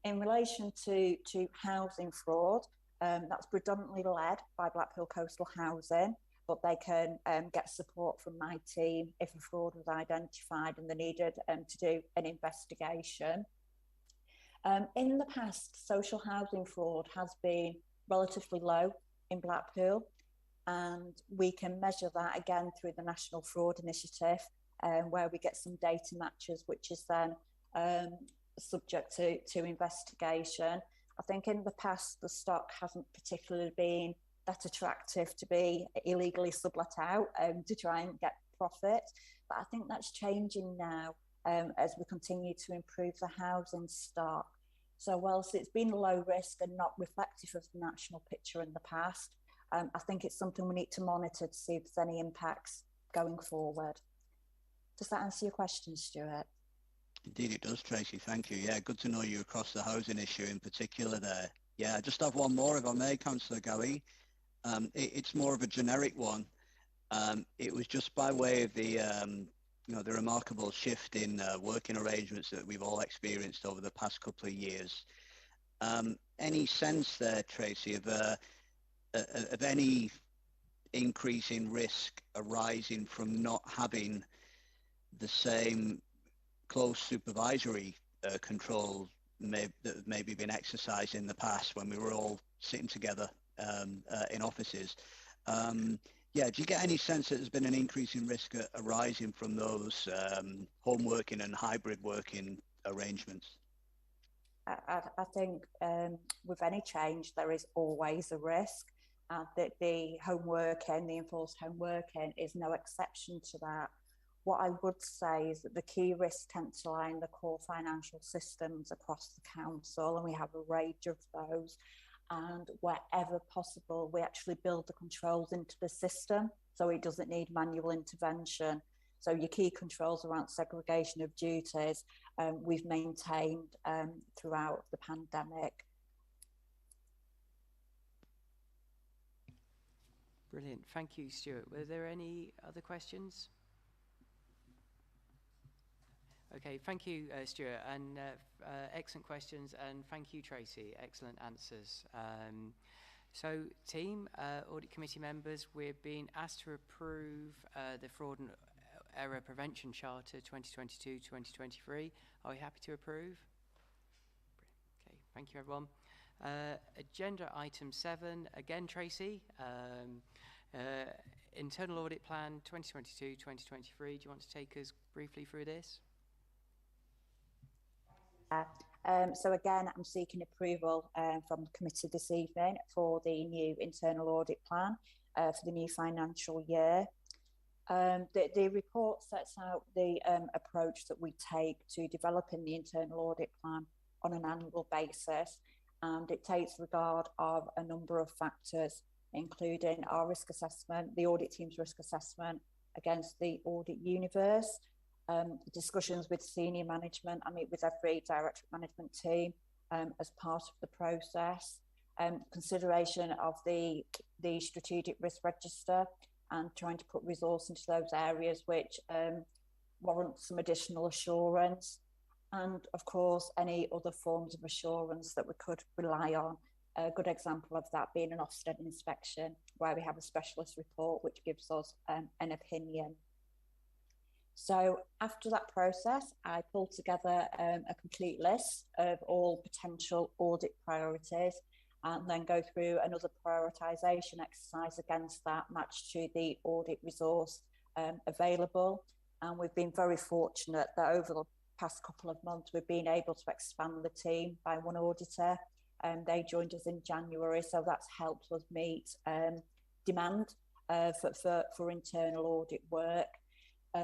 In relation to housing fraud, that's predominantly led by Blackpool Coastal Housing, but they can get support from my team if a fraud was identified and they needed to do an investigation. In the past, social housing fraud has been relatively low in Blackpool, and we can measure that again through the National Fraud Initiative, where we get some data matches, which is then subject to investigation. I think in the past, the stock hasn't particularly been that attractive to be illegally sublet out to try and get profit. But I think that's changing now as we continue to improve the housing stock. So whilst it's been low risk and not reflective of the national picture in the past, I think it's something we need to monitor to see if there's any impacts going forward. Does that answer your question, Stuart? Indeed it does, Tracy, thank you. Yeah, good to know you across the housing issue in particular there. Yeah, I just have one more if I may, Councillor Gowie. It's more of a generic one. It was just by way of the the remarkable shift in working arrangements that we've all experienced over the past couple of years. Any sense there, Tracy, of any increase in risk arising from not having the same close supervisory control that maybe been exercised in the past when we were all sitting together in offices? Yeah, do you get any sense that there's been an increase in risk arising from those home working and hybrid working arrangements? I think with any change, there is always a risk, and that the home working, the enforced home working, is no exception to that. What I would say is that the key risks tend to lie in the core financial systems across the council, and we have a range of those. And wherever possible, we actually build the controls into the system, so it doesn't need manual intervention. So your key controls around segregation of duties, we've maintained throughout the pandemic. Brilliant. Thank you, Stuart. Were there any other questions? Okay, thank you, Stuart, and excellent questions, and thank you, Tracy. Excellent answers. So, team, Audit Committee members, we're being asked to approve the Fraud and Error Prevention Charter 2022-2023. Are we happy to approve? Okay, thank you, everyone. Agenda item 7, again, Tracy. Internal Audit Plan 2022-2023. Do you want to take us briefly through this? So again, I'm seeking approval from the committee this evening for the new internal audit plan for the new financial year. The report sets out the approach that we take to developing the internal audit plan on an annual basis, and it takes regard of a number of factors, including our risk assessment, the audit team's risk assessment against the audit universe, discussions with senior management. I meet with every directorate management team as part of the process, consideration of the strategic risk register and trying to put resource into those areas which warrant some additional assurance, and of course any other forms of assurance that we could rely on. A good example of that being an Ofsted inspection, where we have a specialist report which gives us an opinion. So after that process, I pulled together a complete list of all potential audit priorities, and then go through another prioritisation exercise against that, matched to the audit resource available. And we've been very fortunate that over the past couple of months, we've been able to expand the team by one auditor. They joined us in January, so that's helped us meet demand for internal audit work,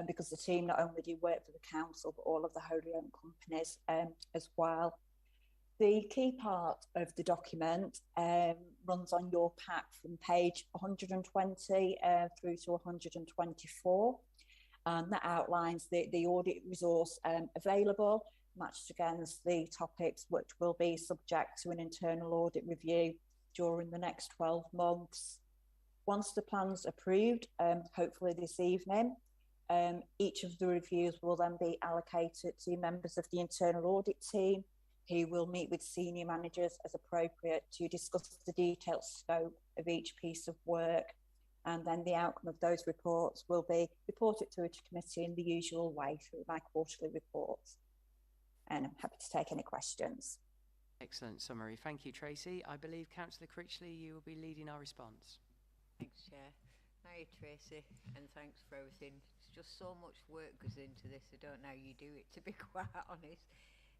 because the team not only do work for the council, but all of the wholly owned companies as well. The key part of the document runs on your pack from page 120 through to 124. That outlines the audit resource available, matched against the topics which will be subject to an internal audit review during the next 12 months. Once the plan's approved, hopefully this evening, each of the reviews will then be allocated to members of the internal audit team, who will meet with senior managers as appropriate to discuss the detailed scope of each piece of work. And then the outcome of those reports will be reported to a committee in the usual way through my quarterly reports. And I'm happy to take any questions. Excellent summary. Thank you, Tracy. I believe Councillor Critchley, you will be leading our response. Thanks, Chair. Hi, Tracy, and thanks for everything. It's just so much work goes into this. I don't know how you do it, to be quite honest.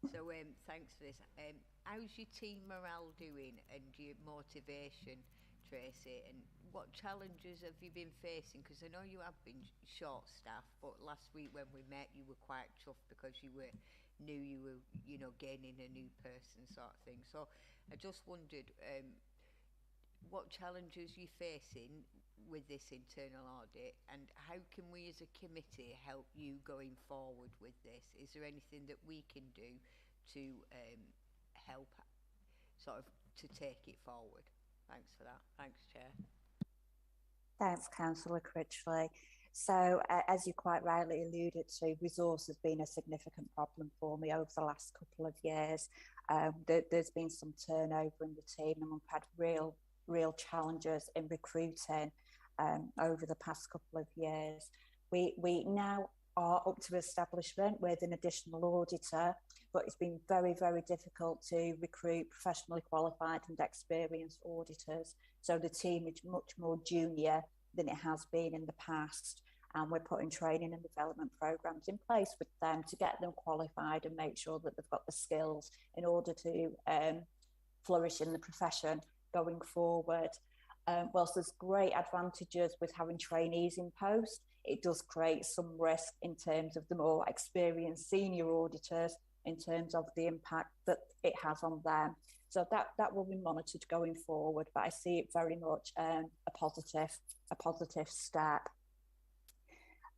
So thanks for this. How's your team morale doing and your motivation, Tracy? And what challenges have you been facing? Because I know you have been short-staffed, but last week when we met, you were quite tough because you knew you were, you know, gaining a new person sort of thing. So I just wondered what challenges you're facing with this internal audit, and how can we as a committee help you going forward with this? Is there anything that we can do to help sort of to take it forward? Thanks for that. Thanks, Chair. Thanks, Councillor Critchley. So as you quite rightly alluded to, resource has been a significant problem for me over the last couple of years. There's been some turnover in the team, and we've had real challenges in recruiting over the past couple of years. We now are up to establishment with an additional auditor, but it's been very difficult to recruit professionally qualified and experienced auditors. So the team is much more junior than it has been in the past, and we're putting training and development programs in place with them to get them qualified and make sure that they've got the skills in order to flourish in the profession going forward. Whilst there's great advantages with having trainees in post, it does create some risk in terms of the more experienced senior auditors in terms of the impact that it has on them. So that will be monitored going forward, but I see it very much a positive step.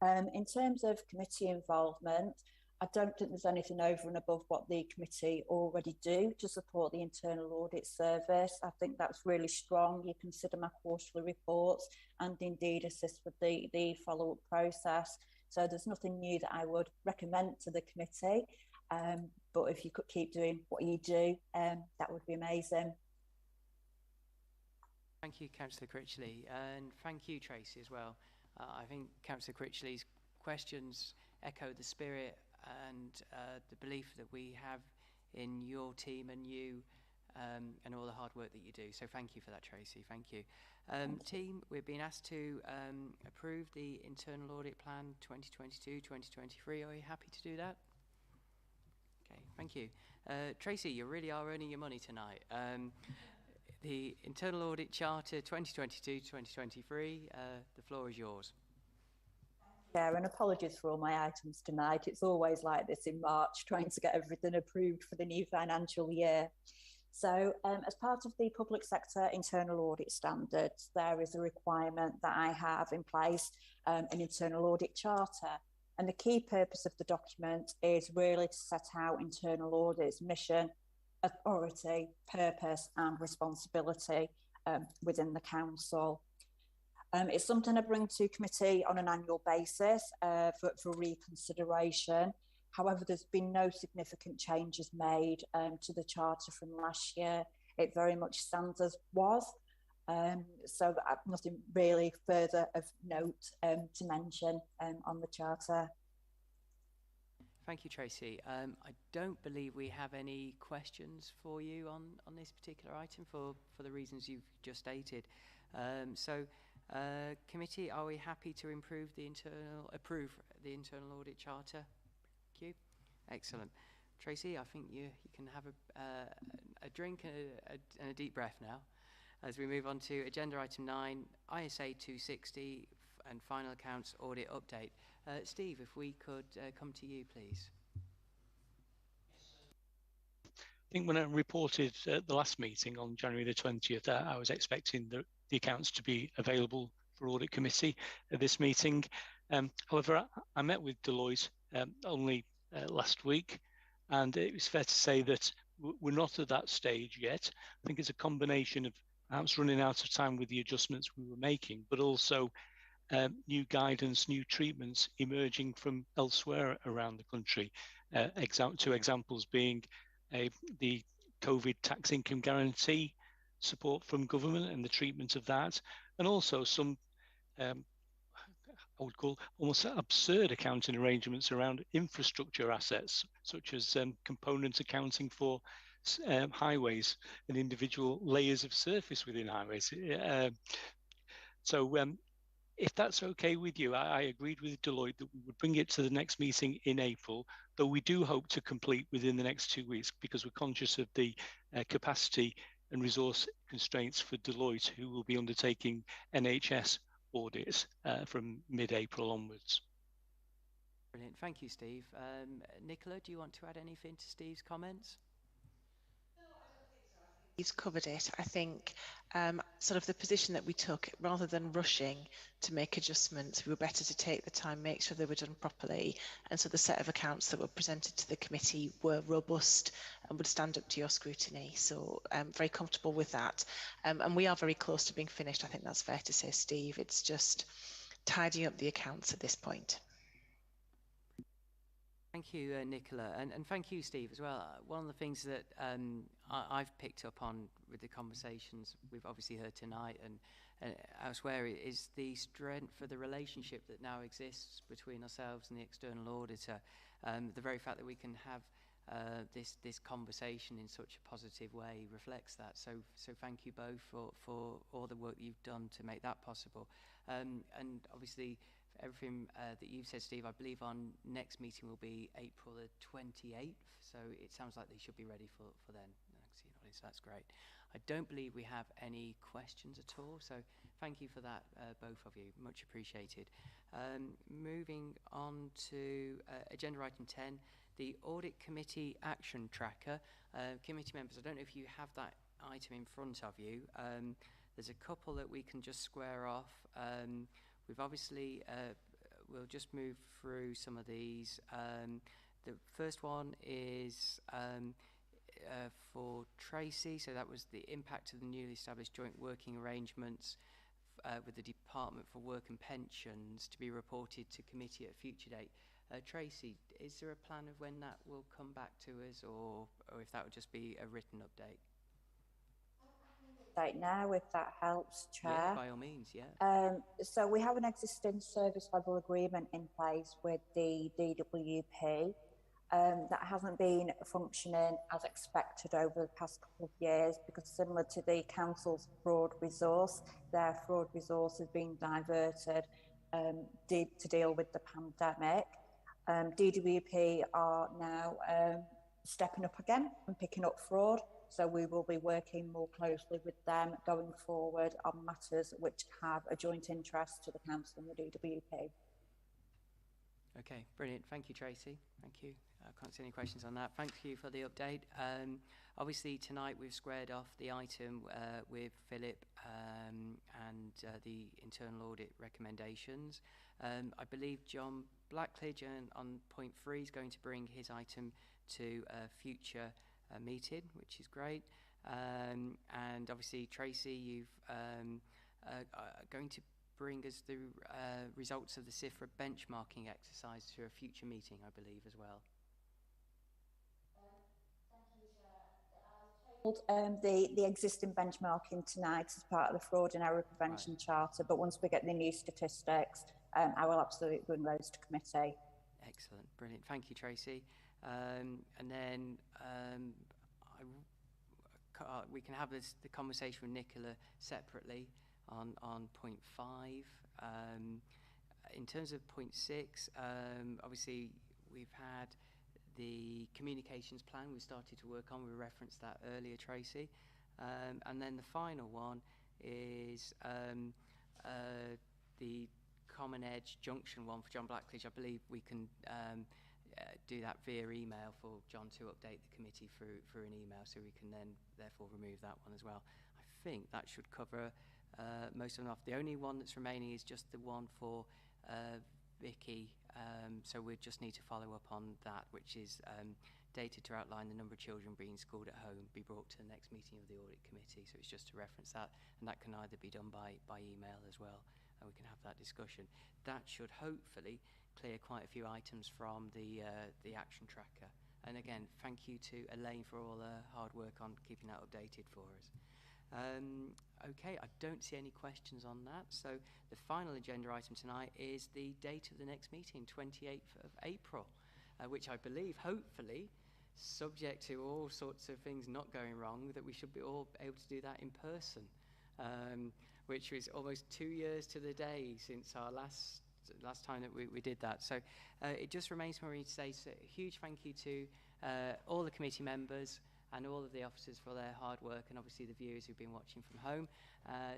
In terms of committee involvement, I don't think there's anything over and above what the committee already do to support the internal audit service. I think that's really strong. You consider my quarterly reports and indeed assist with the follow-up process. So there's nothing new that I would recommend to the committee. But if you could keep doing what you do, that would be amazing. Thank you, Councillor Critchley, and thank you, Tracy, as well. I think Councillor Critchley's questions echo the spirit and the belief that we have in your team and you and all the hard work that you do. So thank you for that, Tracy. Thank you. Team, we've been asked to approve the internal audit plan 2022-2023. Are you happy to do that? Okay, thank you. Tracy, you really are earning your money tonight. The Internal Audit Charter 2022-2023, the floor is yours. Yeah, and apologies for all my items tonight. It's always like this in March, trying to get everything approved for the new financial year. So as part of the public sector internal audit standards, there is a requirement that I have in place an internal audit charter. And the key purpose of the document is really to set out internal audit's mission, authority, purpose and responsibility within the council. It's something I bring to committee on an annual basis for reconsideration. However, there's been no significant changes made to the charter from last year. It very much stands as was. So nothing really further of note to mention on the charter. Thank you, Tracy. I don't believe we have any questions for you on this particular item for the reasons you've just stated. Committee, are we happy to approve the internal audit charter? Thank you. Excellent. Tracy, I think you can have a drink and a deep breath now as we move on to agenda item 9, ISA 260 and final accounts audit update. Steve, if we could come to you, please. I think when I reported at the last meeting on January the 20th, I was expecting the accounts to be available for audit committee at this meeting. However, I met with Deloitte only last week, and it was fair to say that we're not at that stage yet. I think it's a combination of perhaps running out of time with the adjustments we were making, but also new guidance, new treatments emerging from elsewhere around the country. Two examples being the COVID tax income guarantee support from government and the treatment of that, and also some I would call almost absurd accounting arrangements around infrastructure assets, such as component accounting for highways and individual layers of surface within highways. If that's okay with you, I agreed with Deloitte that we would bring it to the next meeting in April, though we do hope to complete within the next 2 weeks because we're conscious of the capacity and resource constraints for Deloitte, who will be undertaking NHS audits from mid-April onwards. Brilliant. Thank you, Steve. Nicola, do you want to add anything to Steve's comments? He's covered it. I think sort of the position that we took, rather than rushing to make adjustments, we were better to take the time, make sure they were done properly, and so the set of accounts that were presented to the committee were robust and would stand up to your scrutiny. So I'm very comfortable with that, and we are very close to being finished. I think that's fair to say, Steve. It's just tidying up the accounts at this point. Thank you, Nicola, and thank you, Steve, as well. One of the things that I've picked up on with the conversations we've obviously heard tonight and elsewhere is the strength of the relationship that now exists between ourselves and the external auditor. The very fact that we can have this conversation in such a positive way reflects that. So thank you both for all the work you've done to make that possible. And obviously, everything that you've said, Steve, I believe our next meeting will be April the 28th, so it sounds like they should be ready for then. So that's great. I don't believe we have any questions at all, so thank you for that, both of you. Much appreciated. Moving on to agenda item 10, the Audit Committee Action Tracker. Committee members, I don't know if you have that item in front of you. There's a couple that we can just square off. We've obviously, we'll just move through some of these. The first one is for Tracy, so that was the impact of the newly established joint working arrangements with the Department for Work and Pensions to be reported to committee at a future date. Tracy, is there a plan of when that will come back to us, or if that would just be a written update? Right now, if that helps, Chair. Yeah, by all means, yeah. So we have an existing service level agreement in place with the DWP that hasn't been functioning as expected over the past couple of years, because similar to the council's fraud resource, their fraud resource has been diverted to deal with the pandemic. DWP are now stepping up again and picking up fraud. So we will be working more closely with them going forward on matters which have a joint interest to the council and the DWP. Okay, brilliant. Thank you, Tracy. Thank you. I can't see any questions on that. Thank you for the update. Obviously, tonight we've squared off the item with Philip and the internal audit recommendations. I believe John Blackledge on point 3 is going to bring his item to a future meeting, which is great. And obviously, Tracy, you've going to bring us the results of the CIFRA benchmarking exercise to a future meeting, I believe, as well. The existing benchmarking tonight as part of the fraud and error prevention charter, but once we get the new statistics, I will absolutely bring those to committee. Excellent, brilliant. Thank you, Tracy. And then we can have the conversation with Nicola separately on point 5. In terms of point 6, obviously we've had the communications plan we started to work on. We referenced that earlier, Tracy. And then the final one is the Common Edge Junction one for John Blackledge. I believe we can do that via email for John to update the committee through an email, so we can then therefore remove that one as well. I think that should cover most of them off. The only one that's remaining is just the one for Vicky, so we just need to follow up on that, which is data to outline the number of children being schooled at home be brought to the next meeting of the audit committee. So it's just to reference that, and that can either be done by email as well, and we can have that discussion. That should hopefully clear quite a few items from the action tracker. And again, thank you to Elaine for all her hard work on keeping that updated for us. Okay, I don't see any questions on that. So the final agenda item tonight is the date of the next meeting, 28th of April, which I believe, hopefully, subject to all sorts of things not going wrong, that we should be all able to do that in person, which was almost 2 years to the day since our last time that we did that. So it just remains for me to say a huge thank you to all the committee members and all of the officers for their hard work, and obviously the viewers who've been watching from home.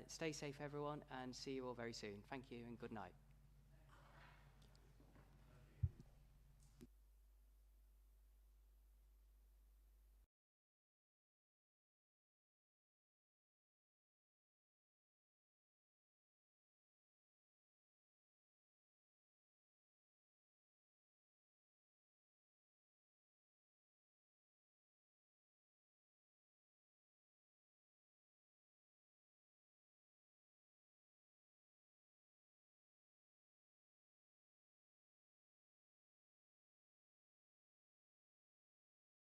Stay safe, everyone, and see you all very soon. Thank you and good night.